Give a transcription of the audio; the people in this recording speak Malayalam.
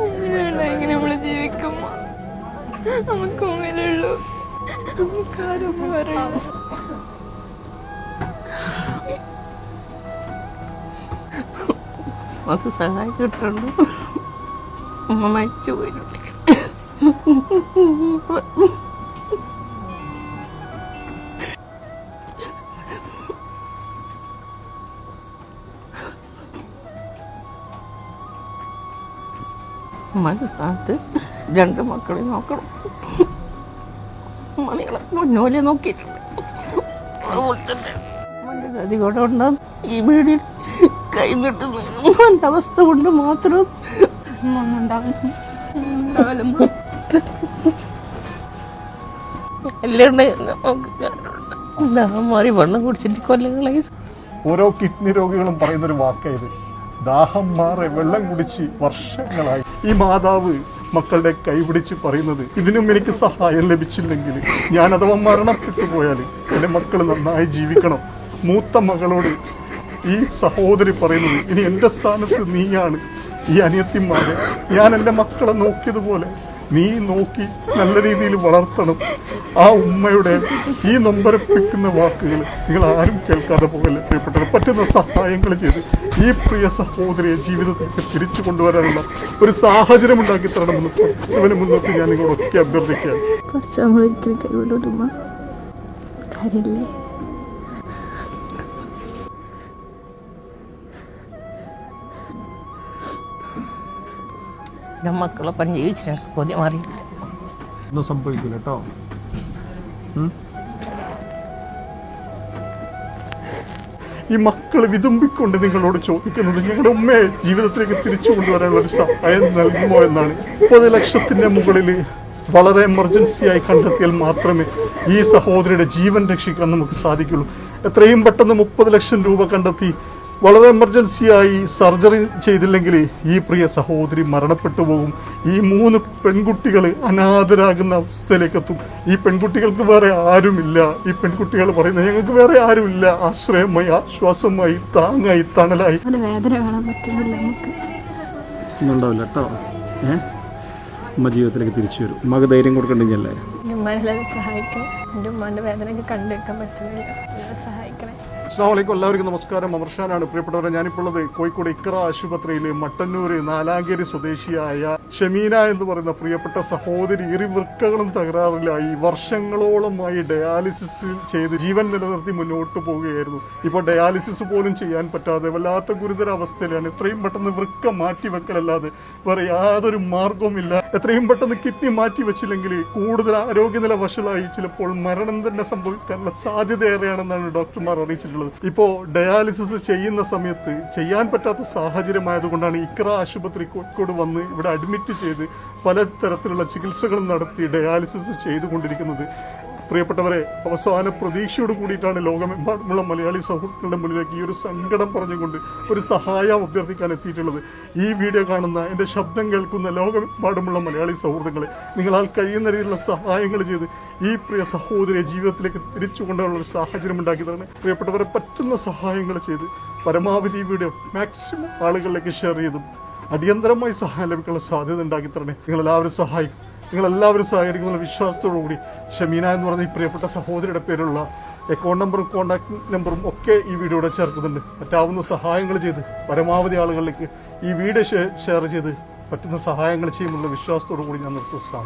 എങ്ങനെ നമ്മള് ജീവിക്കുമ്പോ നമുക്ക് മുമ്പിലുള്ളൂ, നമുക്കാരും പറയണ്ട. നമുക്ക് സഹായിച്ചിട്ടുണ്ട്. അമ്മ മരിച്ചുപോയി. അമ്മയുടെ സ്ഥാനത്ത് 2 മക്കളെ നോക്കണം. മണികളെ മുന്നോലെ നോക്കിയിട്ടുണ്ട്. അതുപോലെ തന്നെ അമ്മൻ്റെ ഗതി കൂടെ ഉണ്ടാകും. ഈ വീടിൽ കൈ കിട്ടുന്ന എൻ്റെ അവസ്ഥ കൊണ്ട് മാത്രം മാറി വെള്ളം കുടിച്ചിട്ട് കൊല്ലങ്ങളായി. ഓരോ കിഡ്നി രോഗികളും പറയുന്നൊരു വാക്കായത്, ദാഹം മാറി വെള്ളം കുടിച്ച് വർഷങ്ങളായി. ഈ മാതാവ് മക്കളുടെ കൈപിടിച്ച് പറയുന്നത്, ഇതിനും എനിക്ക് സഹായം ലഭിച്ചില്ലെങ്കിൽ ഞാൻ അഥവാ മരണപ്പെട്ടു പോയാൽ എൻ്റെ മക്കൾ നന്നായി ജീവിക്കണം. മൂത്ത മകളോട് ഈ സഹോദരി പറയുന്നത്, ഇനി എൻ്റെ സ്ഥാനത്ത് നീയാണ് ഈ അനിയത്തിമാരെ ഞാൻ എൻ്റെ മക്കളെ നോക്കിയതുപോലെ നീ നോക്കി നല്ല രീതിയിൽ വളർത്തണം. ആ ഉമ്മയുടെ ഈ നൊമ്പരപ്പിക്കുന്ന വാക്കുകൾ നിങ്ങൾ ആരും കേൾക്കാതെ പോകല്ലേ പ്രിയപ്പെട്ടവർ. പറ്റുന്ന സഹായങ്ങൾ ചെയ്ത് ഈ പ്രിയ സഹോദരിയെ ജീവിതത്തിലേക്ക് തിരിച്ചു കൊണ്ടുവരാനുള്ള ഒരു സാഹചര്യം ഉണ്ടാക്കി തരണമെന്ന് ഇവന് മുന്നോട്ട് ഞാൻ നിങ്ങളൊക്കെ അഭ്യർത്ഥിക്കുകയാണ്. കുറച്ച് നമ്മളൊരിക്കലും കൈവിടുമ്മ കാര്യമില്ലേ. മക്കളൊപ്പം ജീവിച്ച് ഞങ്ങൾക്ക് കൊതി മാറിയില്ല. ഒന്നും സംഭവിക്കില്ല കേട്ടോ. ഈ മക്കൾ വിതുമ്പിക്കൊണ്ട് നിങ്ങളോട് ചോദിക്കുന്നത്, ഞങ്ങളുടെ ഉമ്മയെ ജീവിതത്തിലേക്ക് തിരിച്ചു കൊണ്ടുവരാനുള്ള ഒരു സഹായം നൽകുമോ എന്നാണ്. 30 ലക്ഷത്തിന്റെ മുകളിൽ വളരെ എമർജൻസിയായി കണ്ടെത്തിയാൽ മാത്രമേ ഈ സഹോദരിയുടെ ജീവൻ രക്ഷിക്കാൻ നമുക്ക് സാധിക്കുള്ളൂ. എത്രയും പെട്ടെന്ന് 30 ലക്ഷം രൂപ കണ്ടെത്തി വളരെ എമർജൻസിയായി സർജറി ചെയ്തില്ലെങ്കിൽ ഈ പ്രിയ സഹോദരി മരണപ്പെട്ടു പോകും. ഈ 3 പെൺകുട്ടികൾ അനാഥരാകുന്ന അവസ്ഥയിലേക്ക് എത്തും. ഈ പെൺകുട്ടികൾക്ക് വേറെ ആരുമില്ല. ഈ പെൺകുട്ടികൾ പറയുന്നത്, ഞങ്ങൾക്ക് വേറെ ആരുമില്ല, ആശ്രയമായി, ആശ്വാസമായി, താങ്ങായി, തണലായി. വേദന കാണാൻ പറ്റുന്നില്ല നമുക്ക്. ഒന്നുണ്ടാവില്ല കേട്ടോ. ഉമ്മ ജീവിതത്തിലേക്ക് തിരിച്ചു വരും. ഉമ്മക്ക് ധൈര്യം കൊടുക്കണ്ടെങ്കിലല്ലേ. ഉമ്മാനെല്ലാവരും സഹായിക്കണം. എൻ്റെ ഉമ്മാൻ്റെ വേദനയൊക്കെ കണ്ടെടുക്കാൻ പറ്റുന്നില്ല, സഹായിക്കണേ. അസ്സലാമു അലൈക്കും. എല്ലാവർക്കും നമസ്കാരം. അമർഷാനാണ് പ്രിയപ്പെട്ടവരെ. ഞാനിപ്പോൾ ഉള്ളത് കോഴിക്കോട് ഇക്ര ആശുപത്രിയിൽ മട്ടന്നൂർ നാലാങ്കേരി സ്വദേശിയായ ഷമീന എന്ന് പറയുന്ന പ്രിയപ്പെട്ട സഹോദരി വൃക്കകളും തകരാറിലായി വർഷങ്ങളോളമായി ഡയാലിസിസ് ചെയ്ത് ജീവൻ നിലനിർത്തി മുന്നോട്ട് പോവുകയായിരുന്നു. ഇപ്പോൾ ഡയാലിസിസ് പോലും ചെയ്യാൻ പറ്റാതെ വല്ലാത്ത ഗുരുതര അവസ്ഥയിലാണ്. എത്രയും പെട്ടെന്ന് വൃക്ക മാറ്റിവെക്കലല്ലാതെ വേറെ യാതൊരു മാർഗവുമില്ല. എത്രയും പെട്ടെന്ന് കിഡ്നി മാറ്റിവെച്ചില്ലെങ്കിൽ കൂടുതൽ ആരോഗ്യനില വഷളായി ചിലപ്പോൾ മരണം തന്നെ സംഭവിക്കാനുള്ള സാധ്യത ഏറെയാണെന്നാണ് ഡോക്ടർമാർ അറിയിച്ചിട്ടുള്ളത്. ഇപ്പോൾ ഡയാലിസിസ് ചെയ്യുന്ന സമയത്ത് ചെയ്യാൻ പറ്റാത്ത സാഹചര്യമായതുകൊണ്ടാണ് ഇക്ര ആശുപത്രി കോഴിക്കോട് വന്ന് ഇവിടെ അഡ്മിറ്റ് ചെയ്ത് പലതരത്തിലുള്ള ചികിത്സകളും നടത്തി ഡയാലിസിസ് ചെയ്തുകൊണ്ടിരിക്കുന്നത്. പ്രിയപ്പെട്ടവരെ, അവസാന പ്രതീക്ഷയോട് കൂടിയിട്ടാണ് ലോകമെമ്പാടുമുള്ള മലയാളി സുഹൃത്തുക്കളുടെ മുന്നിലേക്ക് ഈ ഒരു സങ്കടം പറഞ്ഞുകൊണ്ട് ഒരു സഹായം അഭ്യർത്ഥിക്കാൻ എത്തിയിട്ടുള്ളത്. ഈ വീഡിയോ കാണുന്ന, എൻ്റെ ശബ്ദം കേൾക്കുന്ന ലോകമെമ്പാടുമുള്ള മലയാളി സുഹൃത്തുക്കളെ, നിങ്ങളാൽ കഴിയുന്ന രീതിയിലുള്ള സഹായങ്ങൾ ചെയ്ത് ഈ പ്രിയ സഹോദരിയെ ജീവിതത്തിലേക്ക് തിരിച്ചു കൊണ്ടുവരാനുള്ള ഒരു സാഹചര്യം ഉണ്ടാക്കി തരണം. പ്രിയപ്പെട്ടവരെ, പറ്റുന്ന സഹായങ്ങൾ ചെയ്ത് പരമാവധി ഈ വീഡിയോ മാക്സിമം ആളുകളിലേക്ക് ഷെയർ ചെയ്തും അടിയന്തരമായി സഹായം ലഭിക്കാനുള്ള സാധ്യത ഉണ്ടാക്കി തരണേ. നിങ്ങളെല്ലാവരും സഹായിക്കും. നിങ്ങളെല്ലാവരും സഹകരിക്കുന്ന വിശ്വാസത്തോടു കൂടി ഷമീന എന്ന് പറഞ്ഞ ഈ പ്രിയപ്പെട്ട സഹോദരിയുടെ പേരുള്ള അക്കൗണ്ട് നമ്പറും കോൺടാക്ട് നമ്പറും ഒക്കെ ഈ വീഡിയോയുടെ ചേർക്കുന്നുണ്ട്. പറ്റാവുന്ന സഹായങ്ങൾ ചെയ്ത് പരമാവധി ആളുകളിലേക്ക് ഈ വീഡിയോ ഷെയർ ചെയ്ത് പറ്റുന്ന സഹായങ്ങൾ ചെയ്യുമെന്നുള്ള വിശ്വാസത്തോടു കൂടി ഞാൻ നിർത്തുന്നു.